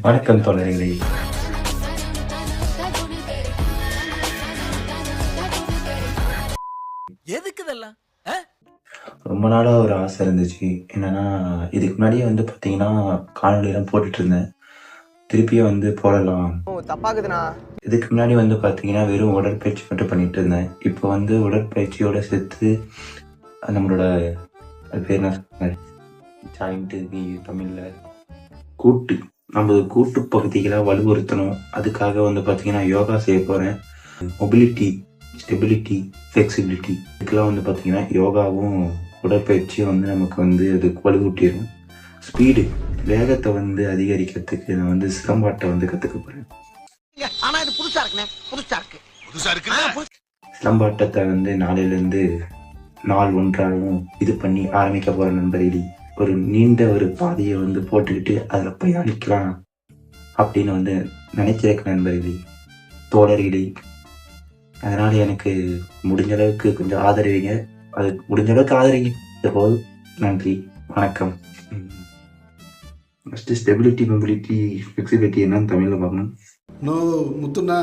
வணக்கம் தோழர்களே. எதுக்கு இதெல்லாம்? ரொம்ப நாளா ஒரு ஆசை இருந்துச்சு. என்னன்னா, இதுக்கு முன்னாடியே வந்து பார்த்தீங்கன்னா, காணொளிலாம் போட்டுட்டு இருந்தேன். திருப்பியும் வந்து போடலாம். தப்பாக்குதுண்ணா. இதுக்கு முன்னாடி வந்து பார்த்தீங்கன்னா, வெறும் உடற்பயிற்சி மட்டும் பண்ணிட்டு இருந்தேன். இப்போ வந்து உடற்பயிற்சியோட சேர்த்து நம்மளோட அது பேர் என்ன சொன்னாரு? ஜாயிண்ட்டு தமிழ்ல கூட்டு. நமது கூட்டு பகுதிகளை வலுவுறுத்தணும். அதுக்காக வந்து பார்த்தீங்கன்னா, யோகா செய்ய போறேன். மொபிலிட்டி, ஸ்டெபிலிட்டி, ஃப்ளெக்சிபிலிட்டி இதுக்கெல்லாம் வந்து பார்த்தீங்கன்னா, யோகாவும் உடற்பயிற்சியும் வந்து நமக்கு வந்து அது வலுவூட்டிடும். ஸ்பீடு, வேகத்தை வந்து அதிகரிக்கிறதுக்கு நான் வந்து சிலம்பாட்டம் வந்து கற்றுக்க போகிறேன். ஆனா இது புதுசா இருக்குண்ணே. புதுசா இருக்கு. சிலம்பாட்டத்தை வந்து நாளையிலேருந்து நாள் ஒன்றாகவும் இது பண்ணி ஆரம்பிக்க போகிற நண்பர்களே. ஒரு நீண்ட ஒரு பாதையை வந்து போட்டுக்கிட்டு அதில் போய் அழிக்கலாம் அப்படின்னு வந்து நினைச்சிருக்க நண்பர்களே, தோழர்களே. அதனால் எனக்கு முடிஞ்ச அளவுக்கு கொஞ்சம் ஆதரவிங்க. அது முடிஞ்ச அளவுக்கு ஆதரிங்க போது. நன்றி, வணக்கம். ஃபஸ்ட்டு ஸ்டெபிலிட்டி, மொபிலிட்டி, ஃப்ளெக்சிபிலிட்டி என்னன்னு தமிழில் பார்க்கணும். நோ முத்துண்ணா,